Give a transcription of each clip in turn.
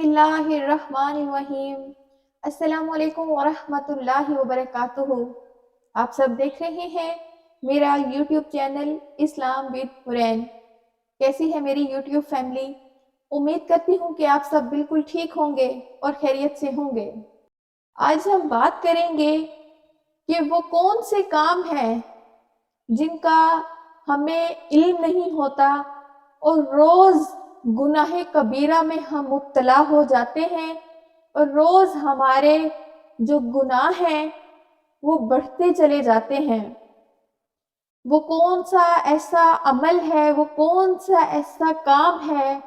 اللہ الرحمن الرحیم۔ السلام علیکم ورحمۃ اللہ وبرکاتہ۔ آپ سب دیکھ رہے ہیں میرا یوٹیوب چینل اسلام ود حورین۔ کیسی ہے میری یوٹیوب فیملی؟ امید کرتی ہوں کہ آپ سب بالکل ٹھیک ہوں گے اور خیریت سے ہوں گے۔ آج ہم بات کریں گے کہ وہ کون سے کام ہیں جن کا ہمیں علم نہیں ہوتا اور روز گناہ کبیرہ میں ہم مبتلا ہو جاتے ہیں، اور روز ہمارے جو گناہ ہیں وہ بڑھتے چلے جاتے ہیں۔ وہ کون سا ایسا عمل ہے، وہ کون سا ایسا کام ہے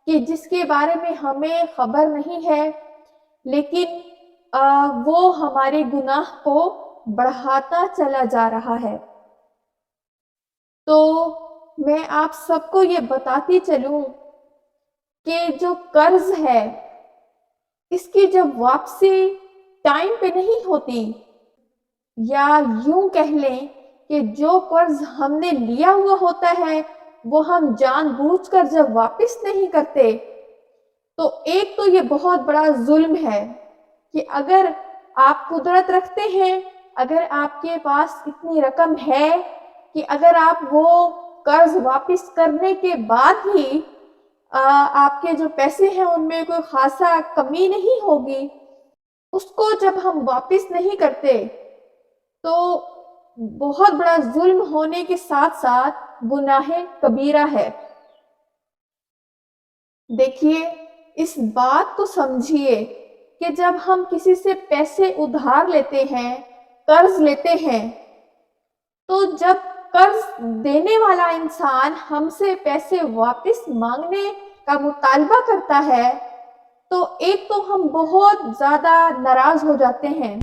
کہ جس کے بارے میں ہمیں خبر نہیں ہے، لیکن وہ ہمارے گناہ کو بڑھاتا چلا جا رہا ہے۔ تو میں آپ سب کو یہ بتاتی چلوں کہ جو قرض ہے اس کی جب واپسی ٹائم پہ نہیں ہوتی، یا یوں کہہ لیں کہ جو قرض ہم نے لیا ہوا ہوتا ہے وہ ہم جان بوجھ کر جب واپس نہیں کرتے، تو ایک تو یہ بہت بڑا ظلم ہے کہ اگر آپ قدرت رکھتے ہیں، اگر آپ کے پاس اتنی رقم ہے کہ اگر آپ وہ قرض واپس کرنے کے بعد بھی آپ کے جو پیسے ہیں ان میں کوئی خاصا کمی نہیں ہوگی، اس کو جب ہم واپس نہیں کرتے تو بہت بڑا ظلم ہونے کے ساتھ ساتھ گناہ کبیرہ ہے۔ دیکھیے، اس بات کو سمجھیے کہ جب ہم کسی سے پیسے ادھار لیتے ہیں، قرض لیتے ہیں، تو جب قرض دینے والا انسان ہم سے پیسے واپس مانگنے کا مطالبہ کرتا ہے تو ایک تو ہم بہت زیادہ ناراض ہو جاتے ہیں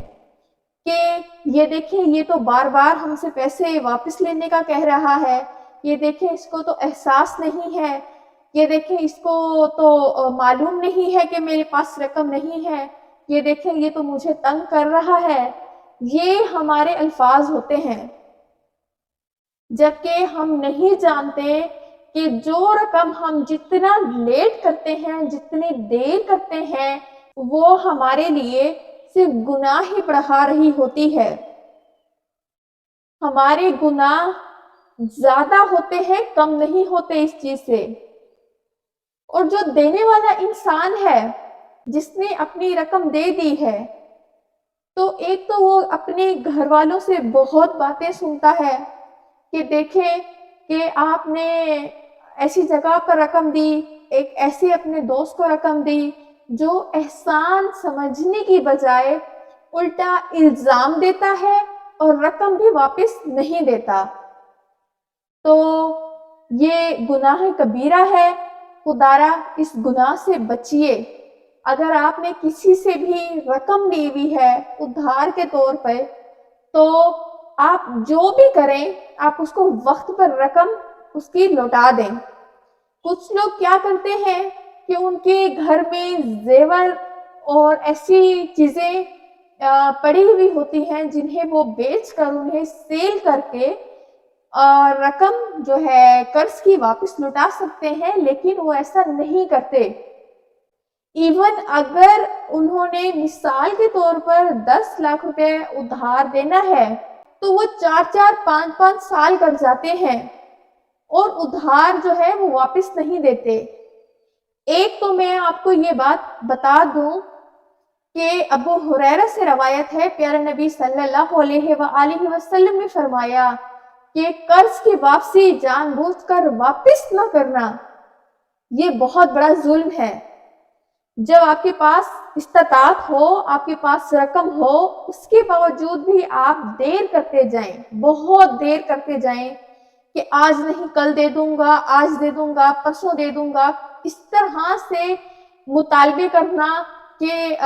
کہ یہ دیکھیں یہ تو بار بار ہم سے پیسے واپس لینے کا کہہ رہا ہے، یہ دیکھیں اس کو تو احساس نہیں ہے، یہ دیکھیں اس کو تو معلوم نہیں ہے کہ میرے پاس رقم نہیں ہے، یہ دیکھیں یہ تو مجھے تنگ کر رہا ہے۔ یہ ہمارے الفاظ ہوتے ہیں، جبکہ ہم نہیں جانتے کہ جو رقم ہم جتنا لیٹ کرتے ہیں، جتنی دیر کرتے ہیں، وہ ہمارے لیے صرف گناہ ہی بڑھا رہی ہوتی ہے۔ ہمارے گناہ زیادہ ہوتے ہیں، کم نہیں ہوتے اس چیز سے۔ اور جو دینے والا انسان ہے جس نے اپنی رقم دے دی ہے، تو ایک تو وہ اپنے گھر والوں سے بہت باتیں سنتا ہے کہ دیکھیں کہ آپ نے ایسی جگہ پر رقم دی، ایک ایسے اپنے دوست کو رقم دی جو احسان سمجھنے کی بجائے الٹا الزام دیتا ہے اور رقم بھی واپس نہیں دیتا۔ تو یہ گناہ کبیرہ ہے، خدارا اس گناہ سے بچیے۔ اگر آپ نے کسی سے بھی رقم لی ہوئی ہے ادھار کے طور پہ، تو آپ جو بھی کریں آپ اس کو وقت پر رقم اس کی لوٹا دیں۔ کچھ لوگ کیا کرتے ہیں کہ ان کے گھر میں زیور اور ایسی چیزیں پڑی ہوئی ہوتی ہیں جنہیں وہ بیچ کر، انہیں سیل کر کے رقم جو ہے قرض کی واپس لوٹا سکتے ہیں، لیکن وہ ایسا نہیں کرتے۔ ایون اگر انہوں نے مثال کے طور پر 10 لاکھ روپے ادھار دینا ہے تو وہ 4-5 سال کر جاتے ہیں اور ادھار جو ہے وہ واپس نہیں دیتے۔ ایک تو میں آپ کو یہ بات بتا دوں کہ ابو ہریرہ سے روایت ہے، پیارے نبی صلی اللہ علیہ وآلہ وسلم نے فرمایا کہ قرض کی واپسی جان بوجھ کر واپس نہ کرنا یہ بہت بڑا ظلم ہے۔ جب آپ کے پاس استطاعت ہو، آپ کے پاس رقم ہو، اس کے باوجود بھی آپ دیر کرتے جائیں، بہت دیر کرتے جائیں کہ آج نہیں کل دے دوں گا، آج دے دوں گا، پرسوں دے دوں گا، اس طرح سے مطالبے کرنا کہ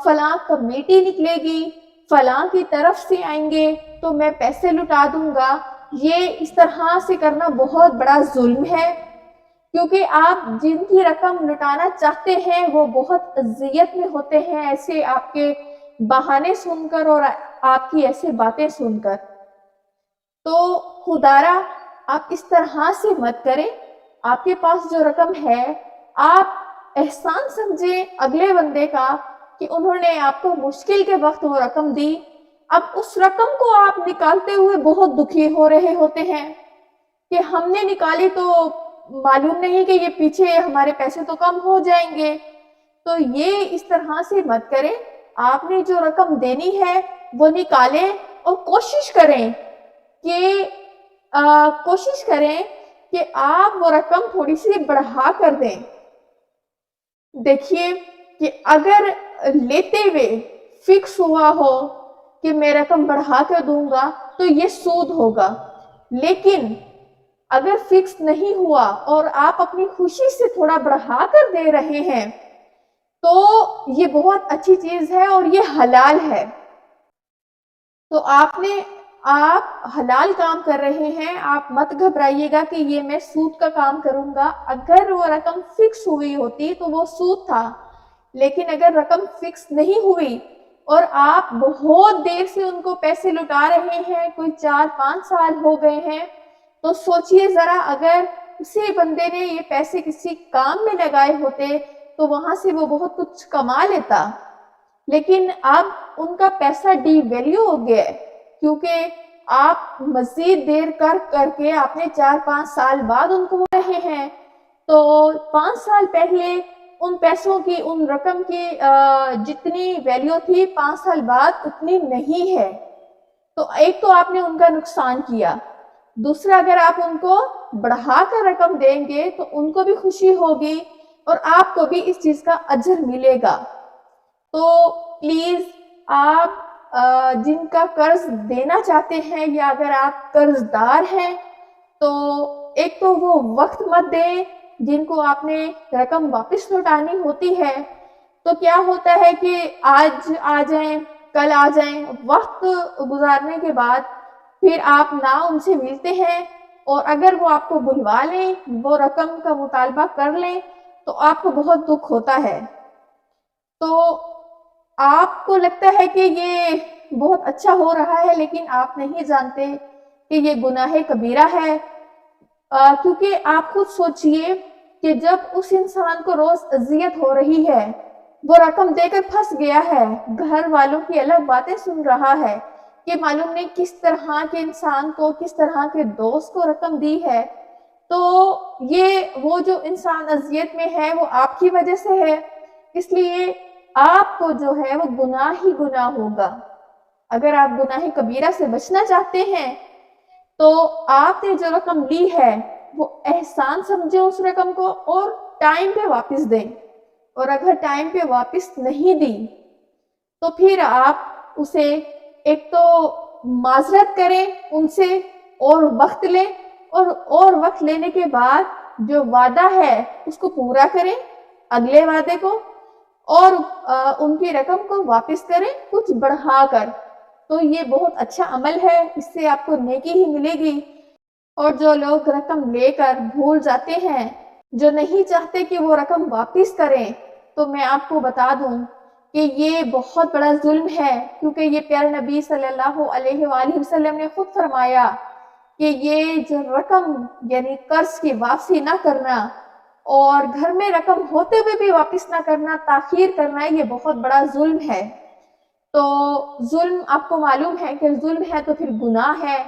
فلاں کمیٹی نکلے گی، فلاں کی طرف سے آئیں گے تو میں پیسے لٹا دوں گا، یہ اس طرح سے کرنا بہت بڑا ظلم ہے، کیونکہ آپ جن کی رقم لٹانا چاہتے ہیں وہ بہت اذیت میں ہوتے ہیں ایسے آپ کے بہانے سن کر اور آپ کی ایسے باتیں سن کر۔ تو خدارا آپ اس طرح سے مت کریں۔ آپ کے پاس جو رقم ہے آپ احسان سمجھیں اگلے بندے کا کہ انہوں نے آپ کو مشکل کے وقت وہ رقم دی، اب اس رقم کو آپ نکالتے ہوئے بہت دکھی ہو رہے ہوتے ہیں کہ ہم نے نکالی تو معلوم نہیں کہ یہ پیچھے ہمارے پیسے تو کم ہو جائیں گے۔ تو یہ اس طرح سے مت کریں، آپ نے جو رقم دینی ہے وہ نکالیں اور کوشش کریں کہ آپ وہ رقم تھوڑی سی بڑھا کر دیں۔ دیکھیے کہ اگر لیتے ہوئے فکس ہوا ہو کہ میں رقم بڑھا کر دوں گا تو یہ سود ہوگا، لیکن اگر فکس نہیں ہوا اور آپ اپنی خوشی سے تھوڑا بڑھا کر دے رہے ہیں تو یہ بہت اچھی چیز ہے اور یہ حلال ہے۔ تو آپ حلال کام کر رہے ہیں، آپ مت گھبرائیے گا کہ یہ میں سود کا کام کروں گا۔ اگر وہ رقم فکس ہوئی ہوتی تو وہ سود تھا، لیکن اگر رقم فکس نہیں ہوئی اور آپ بہت دیر سے ان کو پیسے لٹا رہے ہیں، کوئی 4-5 سال ہو گئے ہیں، تو سوچئے ذرا اگر اسی بندے نے یہ پیسے کسی کام میں لگائے ہوتے تو وہاں سے وہ بہت کچھ کما لیتا، لیکن اب ان کا پیسہ ڈی ویلیو ہو گیا ہے، کیونکہ آپ مزید دیر کر کے آپ نے 4-5 سال بعد ان کو رہے ہیں، تو 5 سال پہلے ان پیسوں کی، ان رقم کی جتنی ویلیو تھی 5 سال بعد اتنی نہیں ہے۔ تو ایک تو آپ نے ان کا نقصان کیا، دوسرا اگر آپ ان کو بڑھا کر رقم دیں گے تو ان کو بھی خوشی ہوگی اور آپ کو بھی اس چیز کا اجر ملے گا۔ تو پلیز آپ جن کا قرض دینا چاہتے ہیں یا اگر آپ قرض دار ہیں تو ایک تو وہ وقت مت دیں جن کو آپ نے رقم واپس لوٹانی ہوتی ہے، تو کیا ہوتا ہے کہ آج آ جائیں کل آ جائیں، وقت گزارنے کے بعد پھر آپ نہ ان سے ملتے ہیں، اور اگر وہ آپ کو بلوا لیں، وہ رقم کا مطالبہ کر لیں تو آپ کو بہت دکھ ہوتا ہے۔ تو آپ کو لگتا ہے کہ یہ بہت اچھا ہو رہا ہے، لیکن آپ نہیں جانتے کہ یہ گناہ کبیرہ ہے، کیونکہ آپ خود سوچئے کہ جب اس انسان کو روز اذیت ہو رہی ہے، وہ رقم دے کر پھنس گیا ہے، گھر والوں کی الگ باتیں سن رہا ہے کہ معلوم نہیں کس طرح کے انسان کو، کس طرح کے دوست کو رقم دی ہے، تو یہ وہ جو انسان اذیت میں ہے وہ آپ کی وجہ سے ہے، اس لیے آپ کو جو ہے وہ گناہ ہی گناہ ہوگا۔ اگر آپ گناہ کبیرہ سے بچنا چاہتے ہیں تو آپ نے جو رقم لی ہے وہ احسان سمجھے اس رقم کو اور ٹائم پہ واپس دیں، اور اگر ٹائم پہ واپس نہیں دی تو پھر آپ اسے ایک تو معذرت کریں ان سے اور وقت لیں، اور وقت لینے کے بعد جو وعدہ ہے اس کو پورا کریں، اگلے وعدے کو، اور ان کی رقم کو واپس کریں کچھ بڑھا کر۔ تو یہ بہت اچھا عمل ہے، اس سے آپ کو نیکی ہی ملے گی۔ اور جو لوگ رقم لے کر بھول جاتے ہیں، جو نہیں چاہتے کہ وہ رقم واپس کریں، تو میں آپ کو بتا دوں کہ یہ بہت بڑا ظلم ہے، کیونکہ یہ پیارے نبی صلی اللہ علیہ وآلہ وسلم نے خود فرمایا کہ یہ جو رقم یعنی قرض کی واپسی نہ کرنا اور گھر میں رقم ہوتے ہوئے بھی واپس نہ کرنا، تاخیر کرنا، یہ بہت بڑا ظلم ہے۔ تو ظلم آپ کو معلوم ہے کہ ظلم ہے تو پھر گناہ ہے۔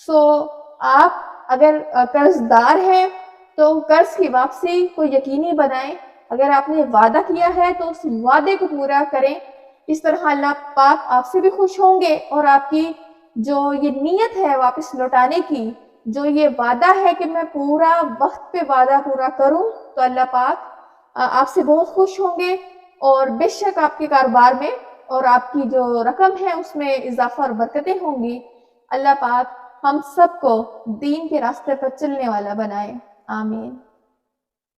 سو آپ اگر قرض دار ہیں تو قرض کی واپسی کو یقینی بنائیں، اگر آپ نے وعدہ کیا ہے تو اس وعدے کو پورا کریں، اس طرح اللہ پاک آپ سے بھی خوش ہوں گے، اور آپ کی جو یہ نیت ہے واپس لوٹانے کی، جو یہ وعدہ ہے کہ میں پورا وقت پہ وعدہ پورا کروں، تو اللہ پاک آپ سے بہت خوش ہوں گے، اور بے شک آپ کے کاروبار میں اور آپ کی جو رقم ہے اس میں اضافہ اور برکتیں ہوں گی۔ اللہ پاک ہم سب کو دین کے راستے پر چلنے والا بنائے، آمین۔